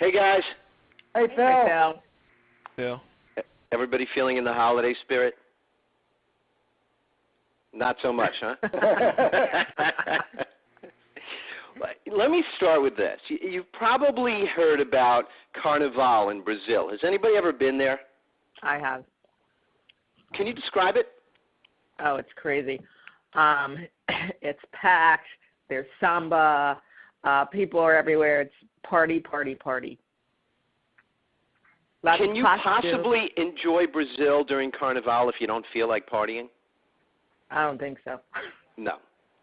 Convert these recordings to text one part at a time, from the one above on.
Hey, guys. Hey, Phil. Hey, Phil. Everybody feeling in the holiday spirit? Not so much, huh? Let me start with this. You've probably heard about Carnival in Brazil. Has anybody ever been there? I have. Can you describe it? Oh, it's crazy. It's packed. There's samba. People are everywhere. It's party, party, party. Can you possibly enjoy Brazil during Carnival if you don't feel like partying? I don't think so. No,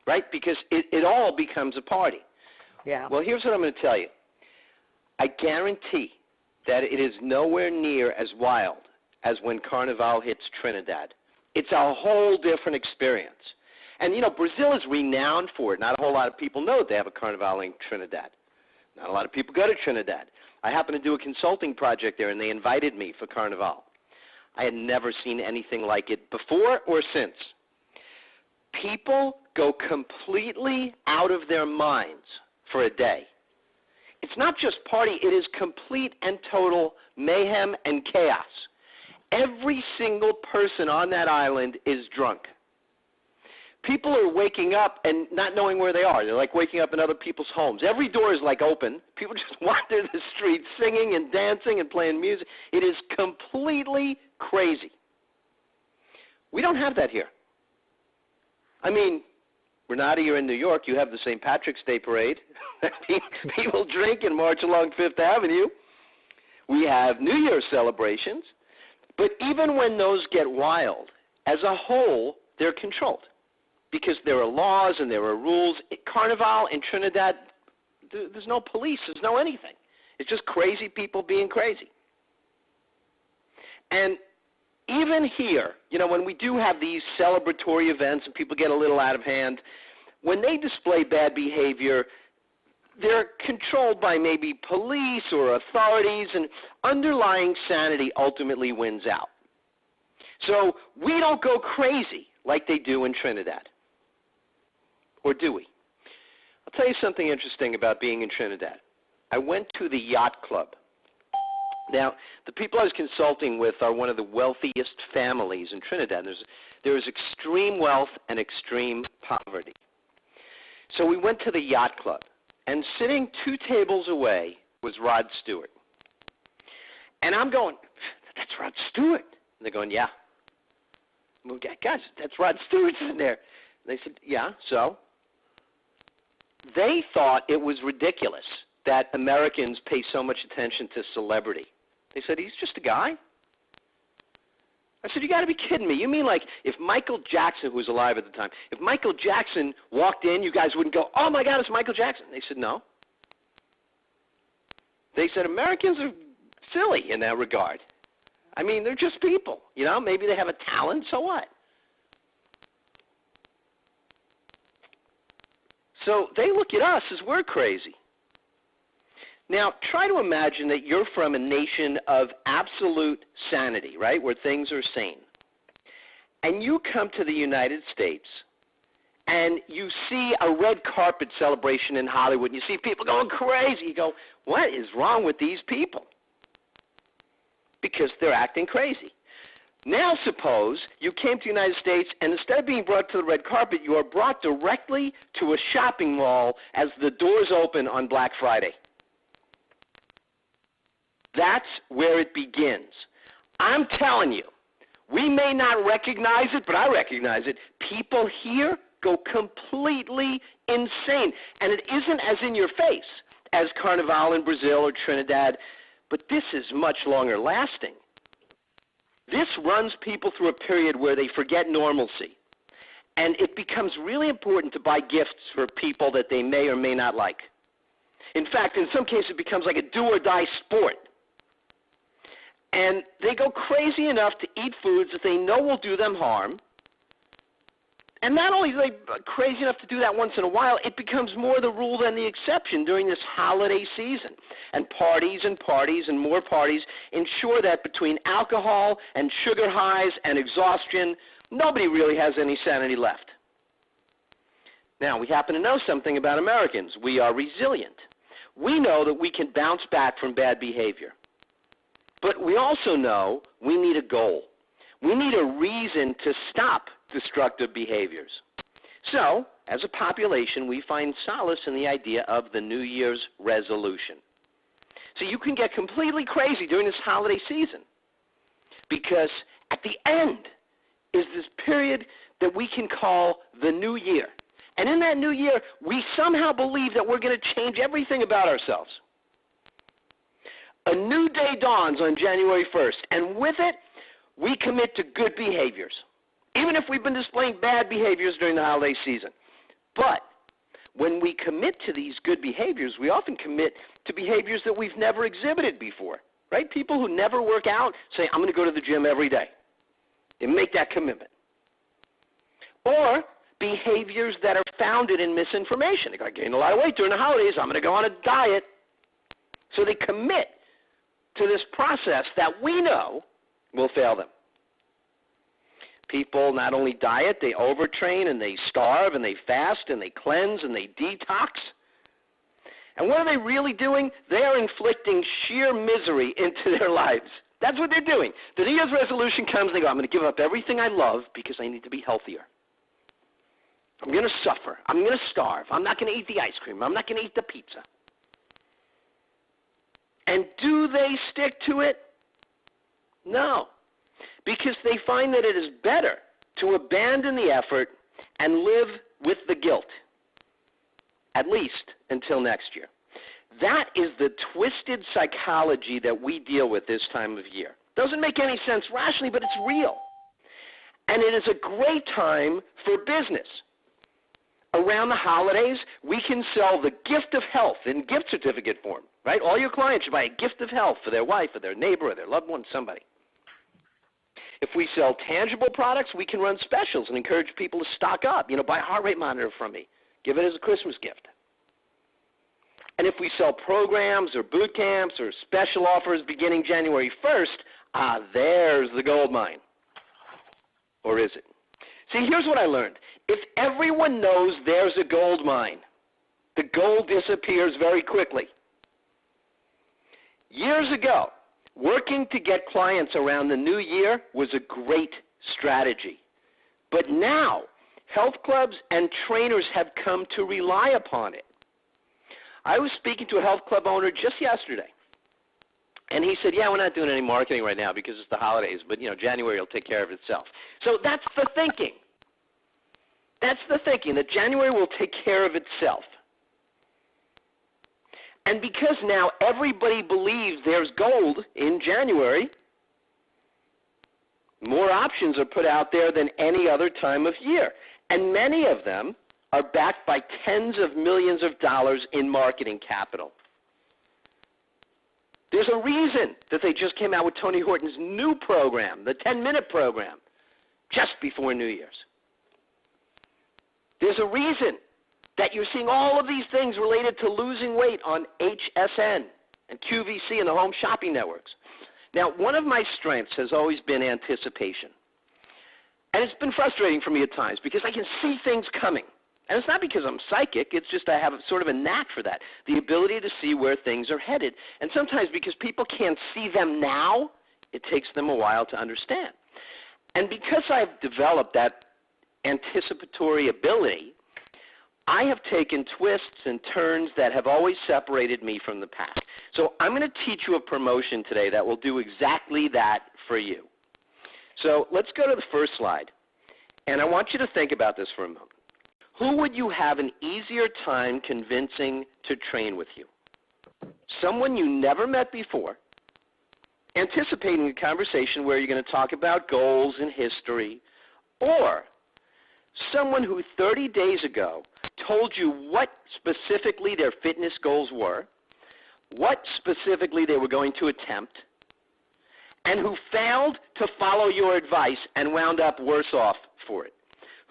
right? Because it all becomes a party. Yeah. Well, here's what I'm going to tell you. I guarantee that it is nowhere near as wild as when Carnival hits Trinidad. It's a whole different experience. And, you know, Brazil is renowned for it. Not a whole lot of people know that they have a Carnival in Trinidad. Not a lot of people go to Trinidad. I happened to do a consulting project there, and they invited me for Carnival. I had never seen anything like it before or since. People go completely out of their minds for a day. It's not just party, it is complete and total mayhem and chaos. Every single person on that island is drunk. People are waking up and not knowing where they are. They're like waking up in other people's homes. Every door is like open. People just wander the streets singing and dancing and playing music. It is completely crazy. We don't have that here. I mean, Renata, you're in New York. You have the St. Patrick's Day parade. People drink and march along Fifth Avenue. We have New Year's celebrations. But even when those get wild, as a whole, they're controlled because there are laws and there are rules. Carnival in Trinidad, there's no police. There's no anything. It's just crazy people being crazy. And even here, you know, when we do have these celebratory events and people get a little out of hand, when they display bad behavior, they're controlled by maybe police or authorities, and underlying sanity ultimately wins out. So we don't go crazy like they do in Trinidad. Or do we? I'll tell you something interesting about being in Trinidad. I went to the yacht club. Now, the people I was consulting with are one of the wealthiest families in Trinidad. There is extreme wealth and extreme poverty. So we went to the yacht club, and sitting 2 tables away was Rod Stewart. And I'm going, that's Rod Stewart. And they're going, yeah. I'm going, guys, that's Rod Stewart in there. And they said, yeah, so? They thought it was ridiculous that Americans pay so much attention to celebrity. They said, he's just a guy. I said, you got to be kidding me. You mean like if Michael Jackson, who was alive at the time, if Michael Jackson walked in, you guys wouldn't go, oh, my God, it's Michael Jackson. They said, no. They said, Americans are silly in that regard. I mean, they're just people. You know, maybe they have a talent, so what? So they look at us as we're crazy. Now, try to imagine that you're from a nation of absolute sanity, right, where things are sane. And you come to the United States, and you see a red carpet celebration in Hollywood, and you see people going crazy. You go, what is wrong with these people? Because they're acting crazy. Now suppose you came to the United States, and instead of being brought to the red carpet, you are brought directly to a shopping mall as the doors open on Black Friday. That's where it begins. I'm telling you, we may not recognize it, but I recognize it. People here go completely insane. And it isn't as in your face as Carnival in Brazil or Trinidad, but this is much longer lasting. This runs people through a period where they forget normalcy. And it becomes really important to buy gifts for people that they may or may not like. In fact, in some cases, it becomes like a do-or-die sport. And they go crazy enough to eat foods that they know will do them harm. And not only are they crazy enough to do that once in a while, it becomes more the rule than the exception during this holiday season. And parties and more parties ensure that between alcohol and sugar highs and exhaustion, nobody really has any sanity left. Now, we happen to know something about Americans. We are resilient. we know that we can bounce back from bad behavior. But we also know we need a goal. We need a reason to stop destructive behaviors. So, as a population, we find solace in the idea of the New Year's resolution. So you can get completely crazy during this holiday season because at the end is this period that we can call the New Year. And in that New Year, we somehow believe that we're going to change everything about ourselves. A new day dawns on January 1st, and with it, we commit to good behaviors, even if we've been displaying bad behaviors during the holiday season. But when we commit to these good behaviors, we often commit to behaviors that we've never exhibited before, right? People who never work out say, I'm going to go to the gym every day. They make that commitment. Or behaviors that are founded in misinformation. They go, I gained a lot of weight during the holidays. I'm going to go on a diet. So they commit to this process that we know will fail them. People not only diet, they overtrain and they starve and they fast and they cleanse and they detox. And what are they really doing? They are inflicting sheer misery into their lives. That's what they're doing. The New Year's resolution comes and they go, I'm going to give up everything I love because I need to be healthier. I'm going to suffer. I'm going to starve. I'm not going to eat the ice cream. I'm not going to eat the pizza. And do they stick to it? No. Because they find that it is better to abandon the effort and live with the guilt, at least until next year. That is the twisted psychology that we deal with this time of year. Doesn't make any sense rationally, but it's real. And it is a great time for business. Around the holidays, we can sell the gift of health in gift certificate form, right? All your clients should buy a gift of health for their wife or their neighbor or their loved one, somebody. If we sell tangible products, we can run specials and encourage people to stock up. Buy a heart rate monitor from me. Give it as a Christmas gift. And if we sell programs or boot camps or special offers beginning January 1st, there's the gold mine. Or is it? See, here's what I learned. If everyone knows there's a gold mine, the gold disappears very quickly. Years ago, working to get clients around the new year was a great strategy. But now, health clubs and trainers have come to rely upon it. I was speaking to a health club owner just yesterday, and he said, we're not doing any marketing right now because it's the holidays, but January will take care of itself. So that's the thinking. That's the thinking, that January will take care of itself. And because now everybody believes there's gold in January, more options are put out there than any other time of year. And many of them are backed by tens of millions of dollars in marketing capital. There's a reason that they just came out with Tony Horton's new program, the 10-minute program, just before New Year's. There's a reason that you're seeing all of these things related to losing weight on HSN and QVC and the home shopping networks. Now, one of my strengths has always been anticipation. And it's been frustrating for me at times because I can see things coming. And it's not because I'm psychic, it's just I have sort of a knack for that, the ability to see where things are headed. And sometimes because people can't see them now, it takes them a while to understand. And because I've developed that anticipatory ability, I have taken twists and turns that have always separated me from the pack. So I'm going to teach you a promotion today that will do exactly that for you. So let's go to the first slide. And I want you to think about this for a moment. Who would you have an easier time convincing to train with you? Someone you never met before, anticipating a conversation where you're going to talk about goals and history, or someone who 30 days ago told you what specifically their fitness goals were, what specifically they were going to attempt, and who failed to follow your advice and wound up worse off for it.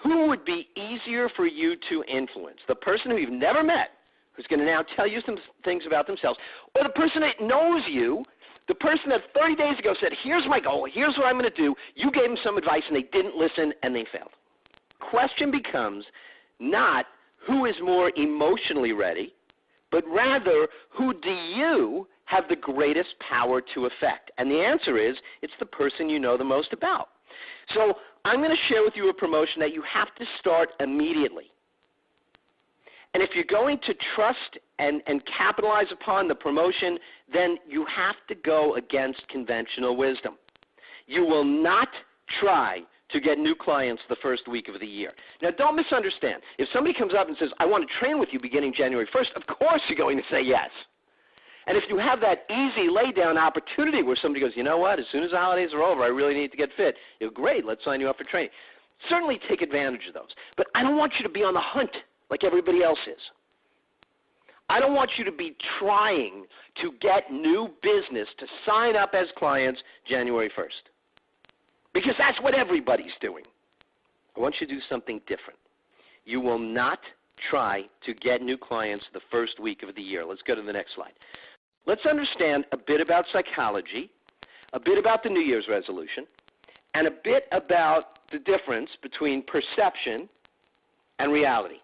Who would be easier for you to influence? The person who you've never met, who's going to now tell you some things about themselves, or the person that knows you, the person that 30 days ago said, here's my goal, here's what I'm going to do. You gave them some advice and they didn't listen and they failed. Question becomes not who is more emotionally ready, but rather who do you have the greatest power to affect? And the answer is it's the person you know the most about. So I'm going to share with you a promotion that you have to start immediately. And if you're going to trust and capitalize upon the promotion, then you have to go against conventional wisdom. You will not try to get new clients the first week of the year. Now, don't misunderstand. If somebody comes up and says, I want to train with you beginning January 1st, of course you're going to say yes. And if you have that easy lay-down opportunity where somebody goes, you know what, as soon as the holidays are over, I really need to get fit, you go, great, let's sign you up for training. Certainly take advantage of those. But I don't want you to be on the hunt like everybody else is. I don't want you to be trying to get new business to sign up as clients January 1st. Because that's what everybody's doing. I want you to do something different. You will not try to get new clients the first week of the year. Let's go to the next slide. Let's understand a bit about psychology, a bit about the New Year's resolution, and a bit about the difference between perception and reality.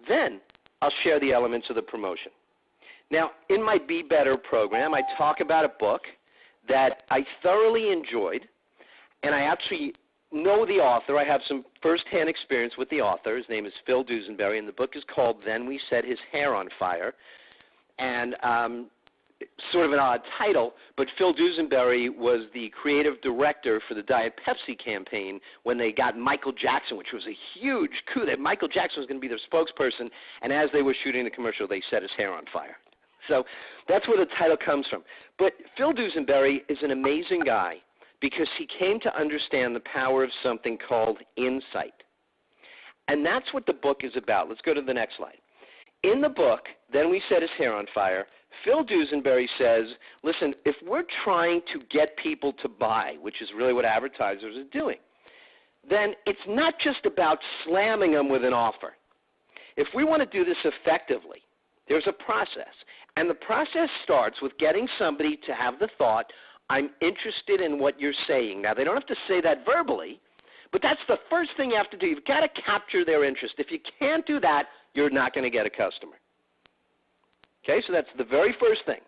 Then I'll share the elements of the promotion. Now, in my Be Better program, I talk about a book that I thoroughly enjoyed, and I actually know the author. I have some firsthand experience with the author. His name is Phil Dusenberry, and the book is called Then We Set His Hair on Fire. And sort of an odd title, but Phil Dusenberry was the creative director for the Diet Pepsi campaign when they got Michael Jackson, which was a huge coup that Michael Jackson was going to be their spokesperson, and as they were shooting the commercial, they set his hair on fire. So that's where the title comes from. But Phil Dusenberry is an amazing guy because he came to understand the power of something called insight. And that's what the book is about. Let's go to the next slide. In the book, Then We Set His Hair on Fire, Phil Dusenberry says, listen, if we're trying to get people to buy, which is really what advertisers are doing, then it's not just about slamming them with an offer. If we want to do this effectively, there's a process. And the process starts with getting somebody to have the thought, I'm interested in what you're saying. Now, they don't have to say that verbally, but that's the first thing you have to do. You've got to capture their interest. If you can't do that, you're not going to get a customer. Okay, so that's the very first thing.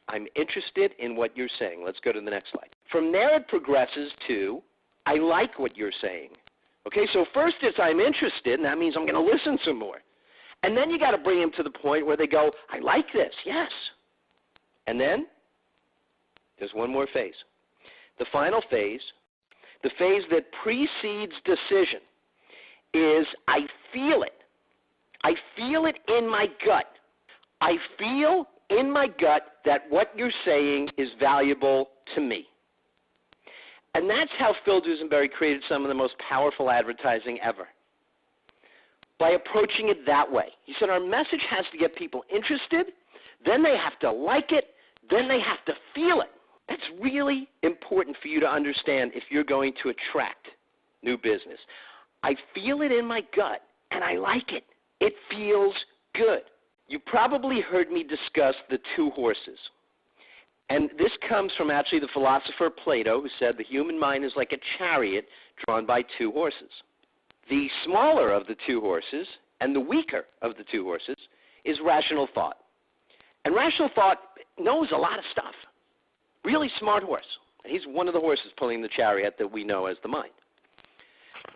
I'm interested in what you're saying. Let's go to the next slide. From there it progresses to, I like what you're saying. Okay, so first it's I'm interested, and that means I'm going to listen some more. And then you got to bring them to the point where they go, I like this, yes. And then there's one more phase. The final phase, the phase that precedes decision, is I feel it. I feel it in my gut. I feel in my gut that what you're saying is valuable to me. And that's how Phil Dusenberry created some of the most powerful advertising ever, by approaching it that way. He said our message has to get people interested, then they have to like it, then they have to feel it. That's really important for you to understand if you're going to attract new business. I feel it in my gut, and I like it. It feels good. You probably heard me discuss the two horses. And this comes from actually the philosopher Plato, who said the human mind is like a chariot drawn by two horses. The smaller of the two horses and the weaker of the two horses is rational thought. And rational thought knows a lot of stuff. Really smart horse. He's one of the horses pulling the chariot that we know as the mind.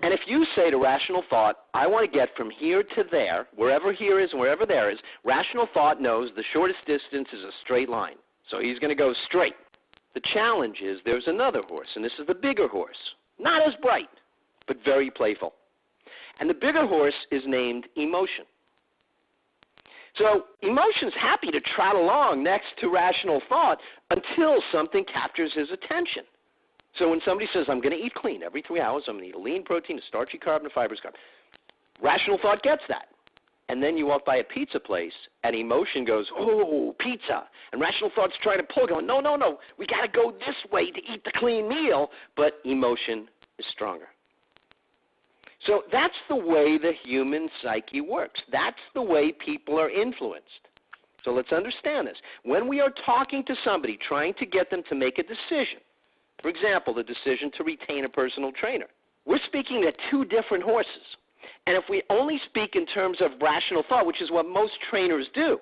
And if you say to rational thought, I want to get from here to there, wherever here is and wherever there is, rational thought knows the shortest distance is a straight line. So he's going to go straight. The challenge is there's another horse, and this is the bigger horse. Not as bright, but very playful. And the bigger horse is named emotion. So emotion's happy to trot along next to rational thought until something captures his attention. So when somebody says, I'm going to eat clean every 3 hours, I'm going to eat a lean protein, a starchy carb, and a fibrous carb, rational thought gets that. And then you walk by a pizza place, and emotion goes, oh, pizza. And rational thought's trying to pull, going, no, no, no, we got to go this way to eat the clean meal, but emotion is stronger. So that's the way the human psyche works. That's the way people are influenced. So let's understand this. When we are talking to somebody, trying to get them to make a decision, for example, the decision to retain a personal trainer, we're speaking to two different horses. And if we only speak in terms of rational thought, which is what most trainers do,